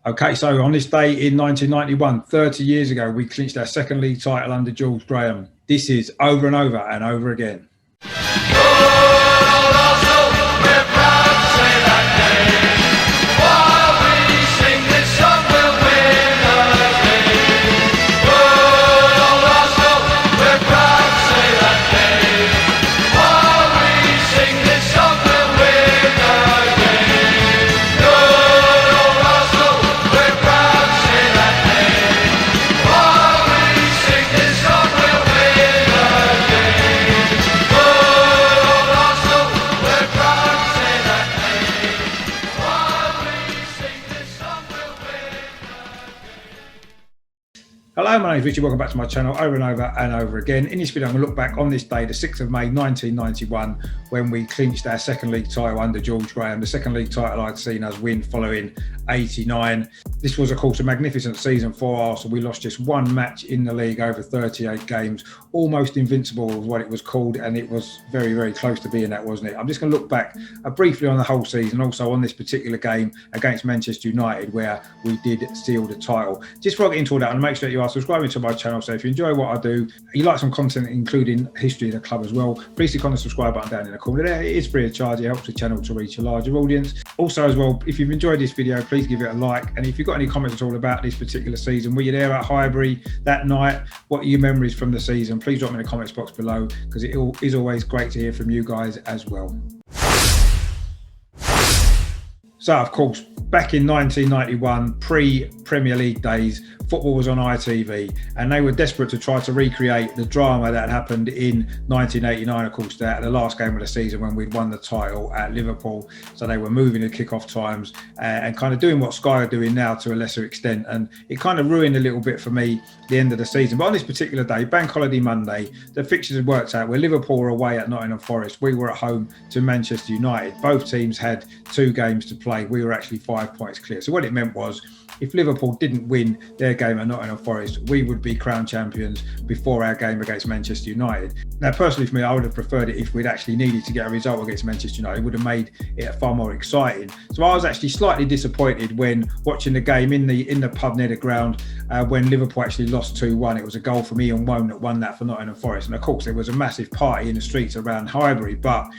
Okay, so on this day in 1991, 30 years ago, we clinched our second league title under George Graham. This is Over and Over and Over Again. Hello, my name is Richard. Welcome back to my channel, Over and Over and Over Again. In this video, I'm going to look back on this day, the 6th of May, 1991, when we clinched our second league title under George Graham, the second league title I'd seen us win following 89. This was, of course, a magnificent season for Arsenal. We lost just one match in the league over 38 games. Almost invincible was what it was called, and it was very, very close to being that, wasn't it? I'm just going to look back briefly on the whole season, also on this particular game against Manchester United, where we did seal the title. Just before I get into all that, and make sure that you are subscribing to my channel. So if you enjoy what I do, you like some content including history of the club as well, please click on the subscribe button down in the corner there. It is free of charge. It helps the channel to reach a larger audience. Also as well, if you've enjoyed this video, please give it a like, and if you've got any comments at all about this particular season, were you there at Highbury that night, what are your memories from the season, please drop me in the comments box below, because it is always great to hear from you guys as well. So, of course, back in 1991, pre-Premier League days, football was on ITV, and they were desperate to try to recreate the drama that happened in 1989, of course, the last game of the season when we'd won the title at Liverpool. So they were moving the kick-off times and kind of doing what Sky are doing now to a lesser extent. And it kind of ruined a little bit for me the end of the season. But on this particular day, Bank Holiday Monday, the fixtures had worked out where Liverpool were away at Nottingham Forest. We were at home to Manchester United. Both teams had 2 games to play. We were actually 5 points clear. So what it meant was, if Liverpool didn't win their game at Nottingham Forest, we would be crowned champions before our game against Manchester United. Now, personally for me, I would have preferred it if we'd actually needed to get a result against Manchester United. It would have made it far more exciting. So I was actually slightly disappointed when watching the game in the pub near the ground when Liverpool actually lost 2-1. It was a goal from Ian Wone that won that for Nottingham Forest. And of course, there was a massive party in the streets around Highbury, but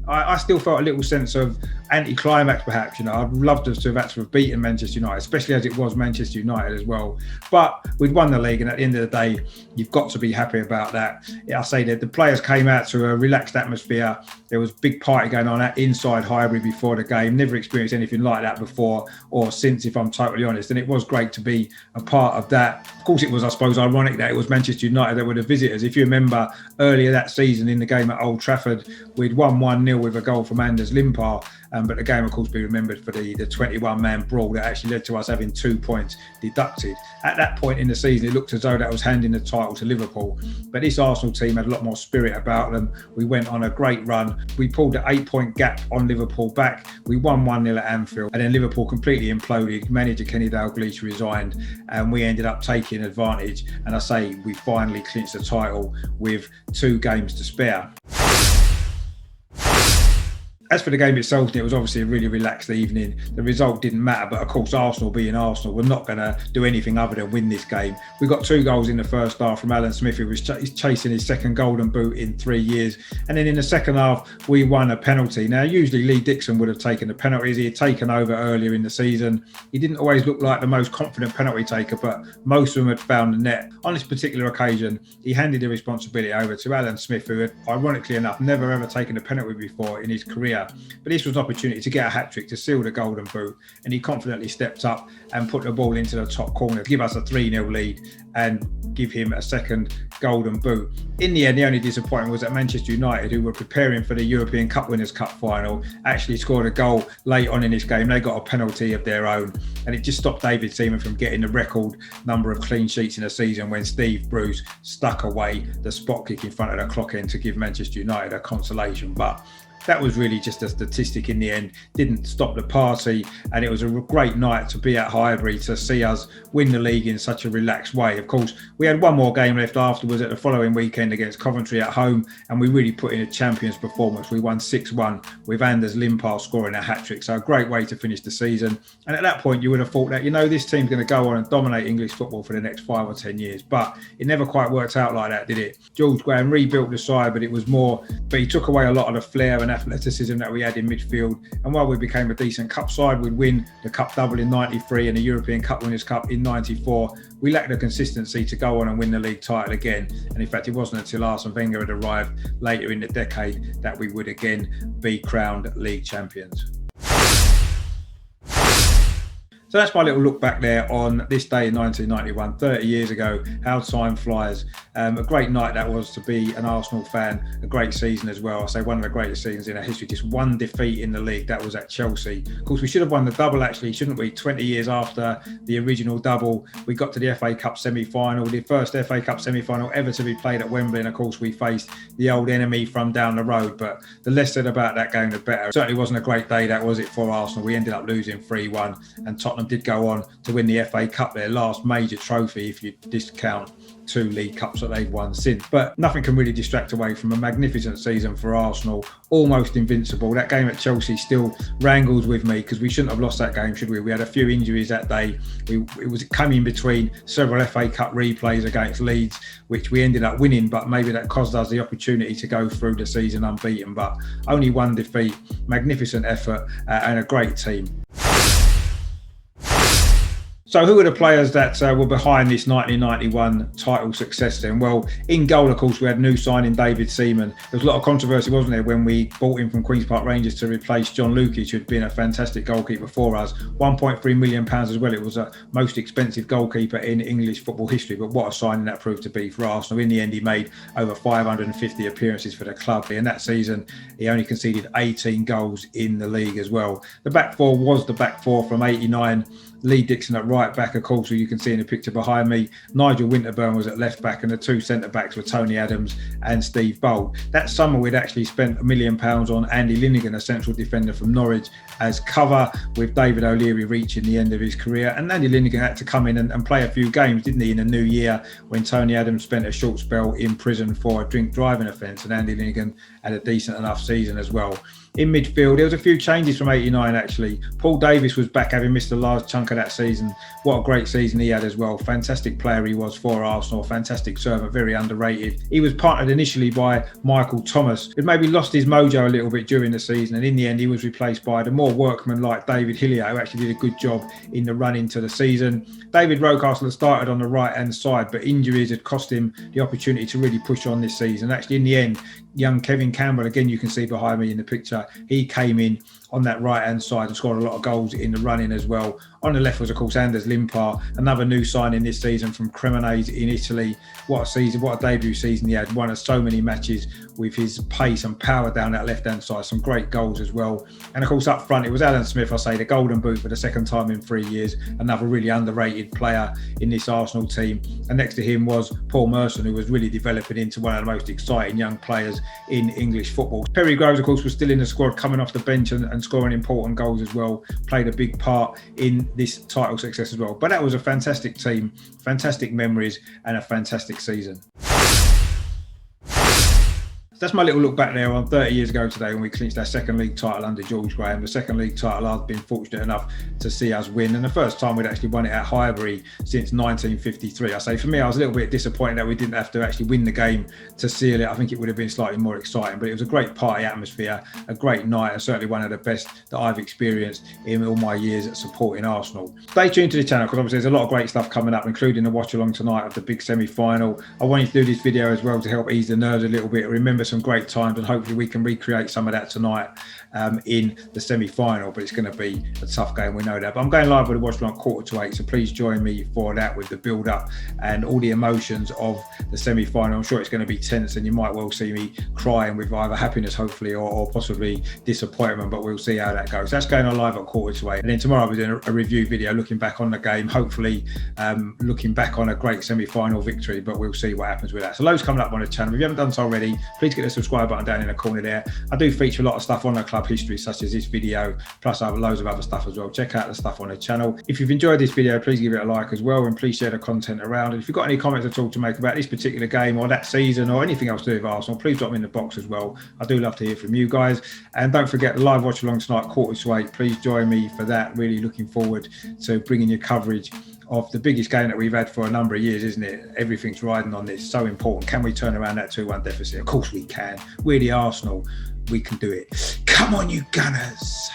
I still felt a little sense of anticlimax, perhaps. You know, I'd loved us to have beaten Manchester United, especially as it was Manchester United as well. But we'd won the league, and at the end of the day, you've got to be happy about that. I say that the players came out to a relaxed atmosphere. There was a big party going on inside Highbury before the game. Never experienced anything like that before or since, if I'm totally honest. And it was great to be a part of that. Of course, it was, I suppose, ironic that it was Manchester United that were the visitors. If you remember earlier that season in the game at Old Trafford, we'd won 1-0 with a goal from Anders Limpar. But the game, of course, be remembered for the 21-man brawl that actually led to us having 2 points deducted. At that point in the season, it looked as though that was handing the title to Liverpool. But this Arsenal team had a lot more spirit about them. We went on a great run. We pulled an 8-point gap on Liverpool back. We won 1-0 at Anfield. And then Liverpool completely imploded. Manager Kenny Dalglish resigned. And we ended up taking advantage. And I say we finally clinched the title with 2 games to spare. As for the game itself, it was obviously a really relaxed evening. The result didn't matter, but of course, Arsenal being Arsenal, we're not going to do anything other than win this game. We got 2 goals in the first half from Alan Smith, who was chasing his second golden boot in 3 years. And then in the second half, we won a penalty. Now, usually Lee Dixon would have taken the penalties. He had taken over earlier in the season. He didn't always look like the most confident penalty taker, but most of them had found the net. On this particular occasion, he handed the responsibility over to Alan Smith, who had, ironically enough, never ever taken a penalty before in his career. But this was an opportunity to get a hat-trick to seal the golden boot, and he confidently stepped up and put the ball into the top corner to give us a 3-0 lead and give him a second golden boot. In the end, the only disappointment was that Manchester United, who were preparing for the European Cup Winners' Cup final, actually scored a goal late on in this game. They got a penalty of their own, and it just stopped David Seaman from getting the record number of clean sheets in a season when Steve Bruce stuck away the spot kick in front of the clock end to give Manchester United a consolation. But that was really just a statistic in the end. Didn't stop the party, and it was a great night to be at Highbury to see us win the league in such a relaxed way. Of course, we had one more game left afterwards at the following weekend against Coventry at home, and we really put in a champion's performance. We won 6-1 with Anders Limpar scoring a hat-trick. So a great way to finish the season. And at that point, you would have thought that, this team's going to go on and dominate English football for the next 5 or 10 years. But it never quite worked out like that, did it? George Graham rebuilt the side, but he took away a lot of the flair and athleticism that we had in midfield. And while we became a decent cup side, we'd win the Cup double in 93 and the European Cup Winners' Cup in 94. We lacked the consistency to go on and win the league title again. And in fact, it wasn't until Arsene Wenger had arrived later in the decade that we would again be crowned league champions. So that's my little look back there on this day in 1991, 30 years ago. How time flies. A great night that was to be an Arsenal fan. A great season as well. I say one of the greatest seasons in our history. Just one defeat in the league. That was at Chelsea. Of course, we should have won the double actually, shouldn't we? 20 years after the original double. We got to the FA Cup semi-final. The first FA Cup semi-final ever to be played at Wembley. And of course, we faced the old enemy from down the road. But the less said about that game, the better. It certainly wasn't a great day, that was it, for Arsenal. We ended up losing 3-1. And Tottenham did go on to win the FA Cup, their last major trophy, if you discount 2 League Cups that they've won since. But nothing can really distract away from a magnificent season for Arsenal, almost invincible. That game at Chelsea still wrangles with me because we shouldn't have lost that game, should we? We had a few injuries that day. It was coming between several FA Cup replays against Leeds, which we ended up winning, but maybe that cost us the opportunity to go through the season unbeaten. But only one defeat, magnificent effort, and a great team. So who were the players that were behind this 1991 title success then? Well, in goal, of course, we had new signing David Seaman. There was a lot of controversy, wasn't there, when we bought him from Queen's Park Rangers to replace John Lukic, who'd been a fantastic goalkeeper for us. £1.3 million as well. It was the most expensive goalkeeper in English football history, but what a signing that proved to be for Arsenal. In the end, he made over 550 appearances for the club. In that season, he only conceded 18 goals in the league as well. The back four was the back four from 89. Lee Dixon at right back, of course, who you can see in the picture behind me. Nigel Winterburn was at left back, and the 2 centre backs were Tony Adams and Steve Bold. That summer, we'd actually spent £1 million on Andy Linnigan, a central defender from Norwich, as cover, with David O'Leary reaching the end of his career. And Andy Linnigan had to come in and play a few games, didn't he, in the new year, when Tony Adams spent a short spell in prison for a drink driving offence, and Andy Linnigan had a decent enough season as well. In midfield, there was a few changes from 89 actually. Paul Davis was back, having missed a large chunk of that season. What a great season he had as well. Fantastic player he was for Arsenal, fantastic servant, very underrated. He was partnered initially by Michael Thomas, who maybe lost his mojo a little bit during the season, and in the end he was replaced by the more workman-like David Hillier, who actually did a good job in the run into the season. David Rocastle had started on the right-hand side, but injuries had cost him the opportunity to really push on this season. Actually, in the end, young Kevin Campbell, again you can see behind me in the picture, he came in on that right-hand side and scored a lot of goals in the running as well. On the left was, of course, Anders Limpar, another new signing this season from Cremonese in Italy. What a season, what a debut season he had. Won us so many matches with his pace and power down that left-hand side. Some great goals as well. And, of course, up front, it was Alan Smith, I say, the golden boot for the second time in 3 years. Another really underrated player in this Arsenal team. And next to him was Paul Merson, who was really developing into one of the most exciting young players in English football. Perry Groves, of course, was still in the squad, coming off the bench and scoring important goals as well. Played a big part in this title success as well. But that was a fantastic team, fantastic memories, and a fantastic season. That's my little look back there on 30 years ago today when we clinched our second league title under George Graham. The second league title I've been fortunate enough to see us win, and the first time we'd actually won it at Highbury since 1953. I say for me, I was a little bit disappointed that we didn't have to actually win the game to seal it. I think it would have been slightly more exciting, but it was a great party atmosphere, a great night, and certainly one of the best that I've experienced in all my years at supporting Arsenal. Stay tuned to the channel because obviously there's a lot of great stuff coming up, including the watch along tonight of the big semi-final. I wanted to do this video as well to help ease the nerves a little bit, remember some great times, and hopefully we can recreate some of that tonight in the semi-final. But it's going to be a tough game, we know that. But I'm going live with the watch along 7:45, so please join me for that, with the build-up and all the emotions of the semi-final. I'm sure it's going to be tense, and you might well see me crying with either happiness, hopefully, or possibly disappointment, but we'll see how that goes. That's going on live at 7:45, and then tomorrow I'll be doing a review video looking back on the game, hopefully looking back on a great semi-final victory, but we'll see what happens with that. So loads coming up on the channel. If you haven't done so already, please get hit the subscribe button down in the corner there. I do feature a lot of stuff on the club history, such as this video, plus I have loads of other stuff as well. Check out the stuff on the channel. If you've enjoyed this video, please give it a like as well, and please share the content around. And if you've got any comments at all to make about this particular game or that season or anything else to do with Arsenal, please drop them in the box as well. I do love to hear from you guys. And don't forget the live watch along tonight, 7:45. Please join me for that. Really looking forward to bringing you coverage of the biggest game that we've had for a number of years, isn't it? Everything's riding on this. So important. Can we turn around that 2-1 deficit? Of course we can. We're the Arsenal. We can do it. Come on, you Gunners.